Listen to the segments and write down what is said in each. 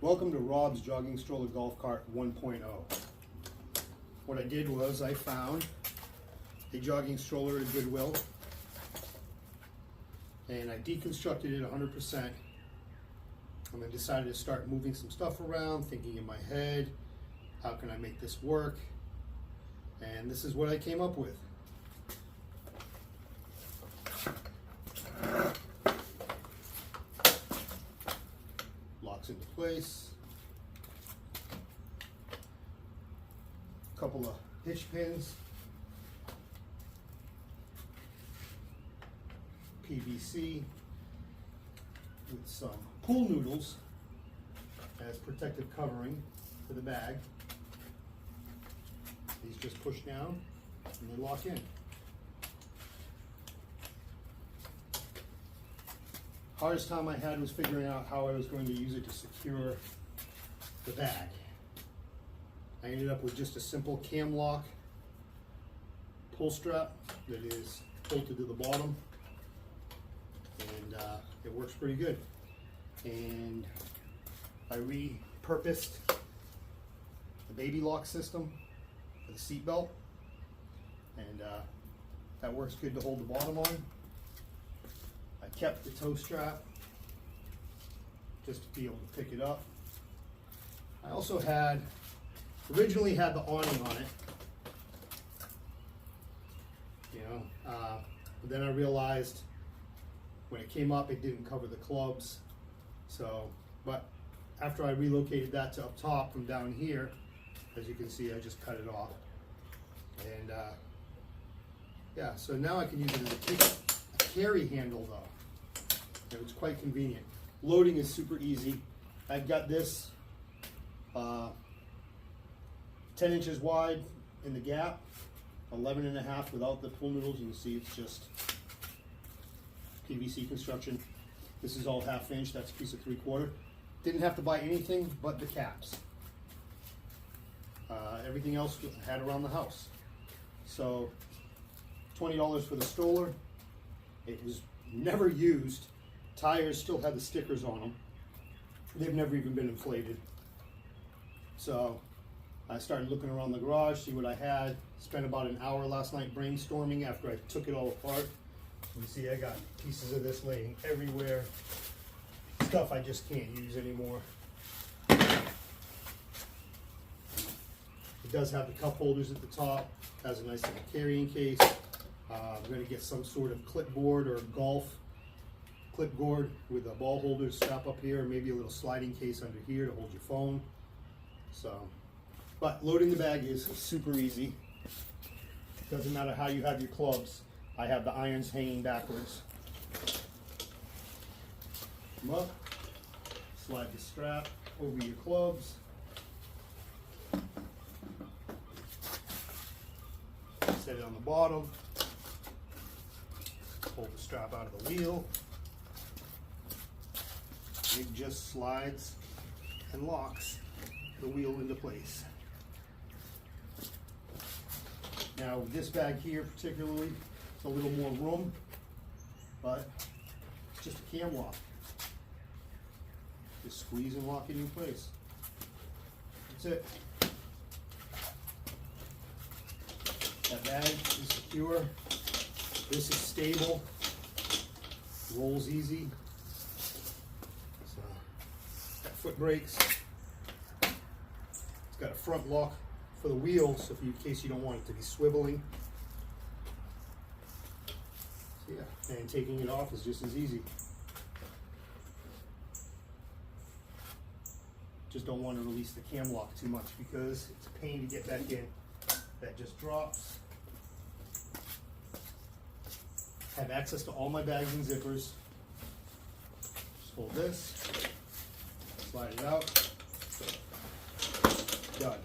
Welcome to Rob's Jogging Stroller Golf Cart 1.0. What I did was I found a jogging stroller at Goodwill and I deconstructed it 100%. And then decided to start moving some stuff around, thinking in my head, how can I make this work? And this is what I came up with. Locks into place. A couple of hitch pins. PVC with some pool noodles as protective covering for the bag. These just push down and they lock in. Hardest time I had was figuring out how I was going to use it to secure the bag. I ended up with just a simple cam lock pull strap that is bolted to the bottom, and it works pretty good. And I repurposed the baby lock system for the seat belt, and that works good to hold the bottom on. I kept the toe strap just to be able to pick it up. I also originally had the awning on it, but then I realized when it came up it didn't cover the clubs. But after I relocated that to up top from down here, as you can see, I just cut it off. And yeah, so now I can use it as a carry handle though. And it's quite convenient. Loading is super easy. I've got this 10 inches wide in the gap, 11.5 without the pool noodles. You can see it's just PVC construction. This is all 1/2 inch, that's a piece of 3/4. Didn't have to buy anything but the caps. Everything else I had around the house. So $20 for the stroller. It was never used. Tires still had the stickers on them. They've never even been inflated. So I started looking around the garage, see what I had. Spent about an hour last night brainstorming after I took it all apart. You see I got pieces of this laying everywhere. Stuff I just can't use anymore. It does have the cup holders at the top. Has a nice little carrying case. I'm going to get some sort of clipboard or golf clipboard with a ball holder strap up here, maybe a little sliding case under here to hold your phone. But loading the bag is super easy. Doesn't matter how you have your clubs. I have the irons hanging backwards. Come up, slide the strap over your clubs. Set it on the bottom. Pull the strap out of the wheel. It just slides and locks the wheel into place. Now with this bag here particularly, it's a little more room, but it's just a cam lock. Just squeeze and lock it in place. That's it. That bag is secure. This is stable. Rolls easy. So, got foot brakes. It's got a front lock for the wheel, so in case you don't want it to be swiveling. So yeah, and taking it off is just as easy. Just don't want to release the cam lock too much because it's a pain to get back in. That just drops. Have access to all my bags and zippers. Just hold this, slide it out, done.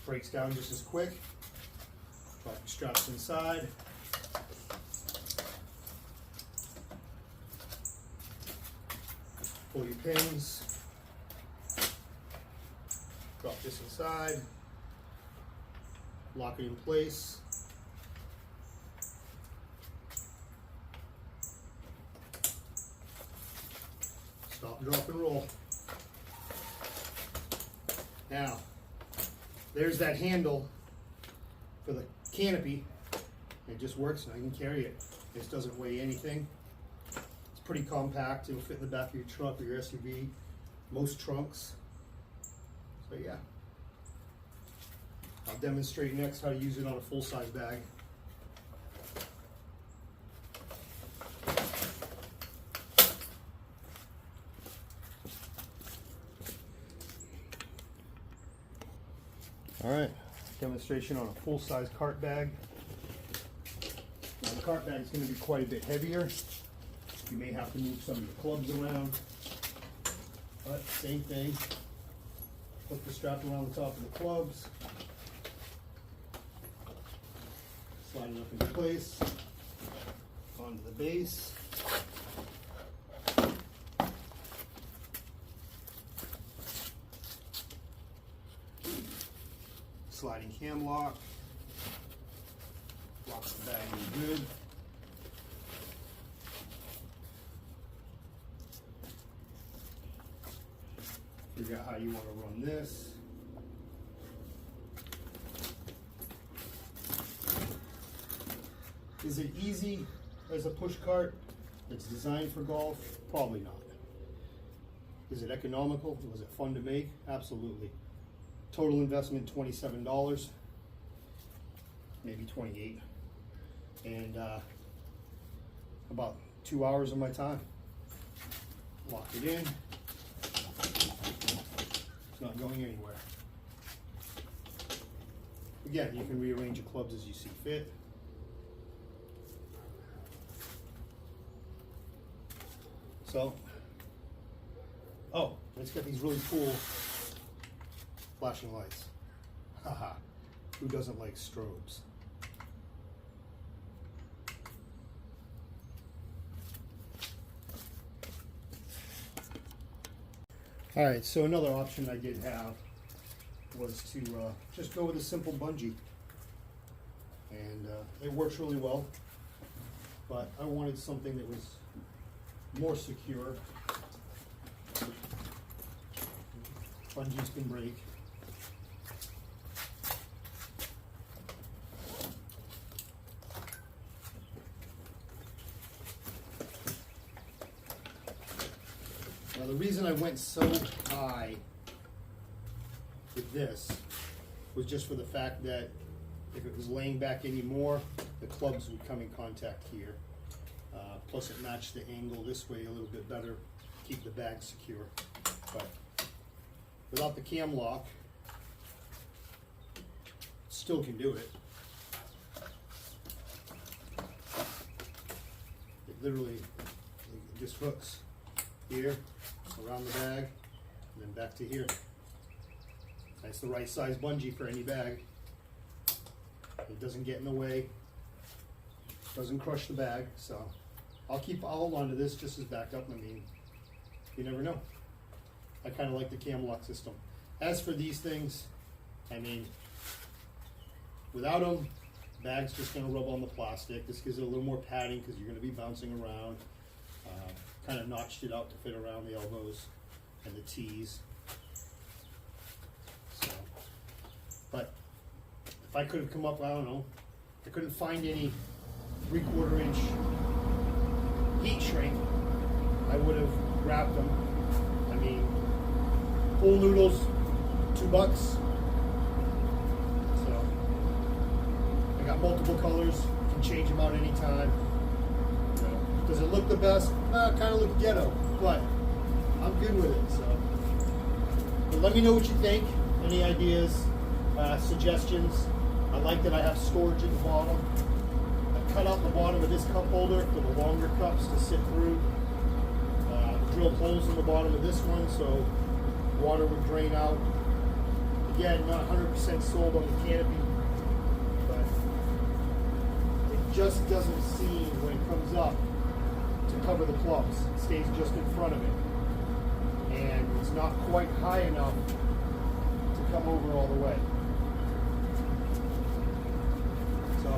Breaks down just as quick. Drop your straps inside. Pull your pins. Drop this inside. Lock it in place. Stop, drop, and roll. Now, there's that handle for the canopy. It just works and I can carry it. This doesn't weigh anything. It's pretty compact. It'll fit in the back of your truck or your SUV, most trunks. So yeah. I'll demonstrate next how to use it on a full-size bag. All right, demonstration on a full-size cart bag. Now the cart bag is going to be quite a bit heavier. You may have to move some of your clubs around, but same thing. Put the strap around the top of the clubs. Slide it up into place, onto the base. Sliding cam lock. Locks the bag in good. Figure out how you want to run this. Is it easy as a push cart that's designed for golf? Probably not. Is it economical? Was it fun to make? Absolutely. Total investment $27, maybe 28, and about 2 hours of my time. Lock it in. It's not going anywhere. Again, you can rearrange your clubs as you see fit. So, oh, it's got these really cool flashing lights. Haha, who doesn't like strobes? All right, so another option I did have was to just go with a simple bungee. And it works really well, but I wanted something that was more secure. Bungees can break. Now the reason I went so high with this was just for the fact that if it was laying back anymore, the clubs would come in contact here. Plus it matched the angle this way a little bit better, keep the bag secure. But without the cam lock, still can do it. It literally just hooks here, around the bag, and then back to here. That's the right size bungee for any bag. It doesn't get in the way, doesn't crush the bag, so I'll hold on to this just as backup. I mean, you never know. I kind of like the cam lock system. As for these things, I mean, without them, the bag's just going to rub on the plastic. This gives it a little more padding because you're going to be bouncing around. Kind of notched it out to fit around the elbows and the T's. So, but if I could have come up, I don't know, I couldn't find any 3/4 inch heat shrink, I would have grabbed them. I mean, pool noodles, $2. So I got multiple colors, you can change them out anytime. Does it look the best? Kind of look ghetto, but I'm good with it. So, but let me know what you think. Any ideas, suggestions? I like that I have storage at the bottom. I cut out the bottom of this cup holder for the longer cups to sit through. Drilled holes in the bottom of this one so water would drain out. Again, not 100% sold on the canopy, but it just doesn't seem when it comes up to cover the clubs. It stays just in front of it. And it's not quite high enough to come over all the way. So,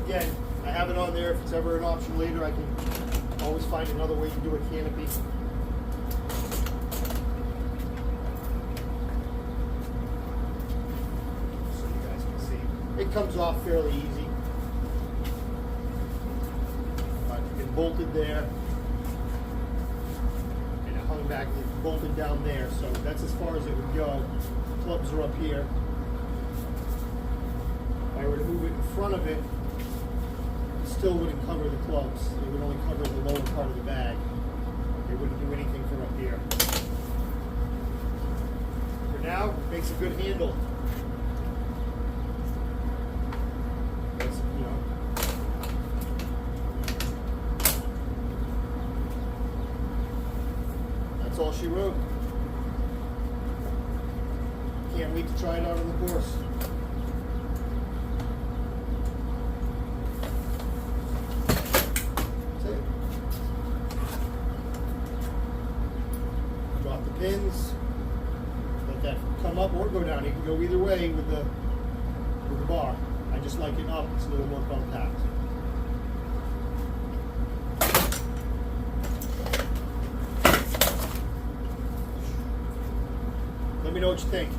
again, I have it on there. If it's ever an option later, I can always find another way to do a canopy. comes off fairly easy. It's bolted there, and it hung back, it's bolted down there, so that's as far as it would go. Clubs are up here. If I were to move it in front of it, it still wouldn't cover the clubs. It would only cover the lower part of the bag. It wouldn't do anything for up here. For now, it makes a good handle. That's, you know. That's all she wrote. Can't wait to try it out on the course. That's it. Drop the pins. Let that come up or go down. It can go either way with the bar. I just like it up. It's a little more compact. Let me know what you think.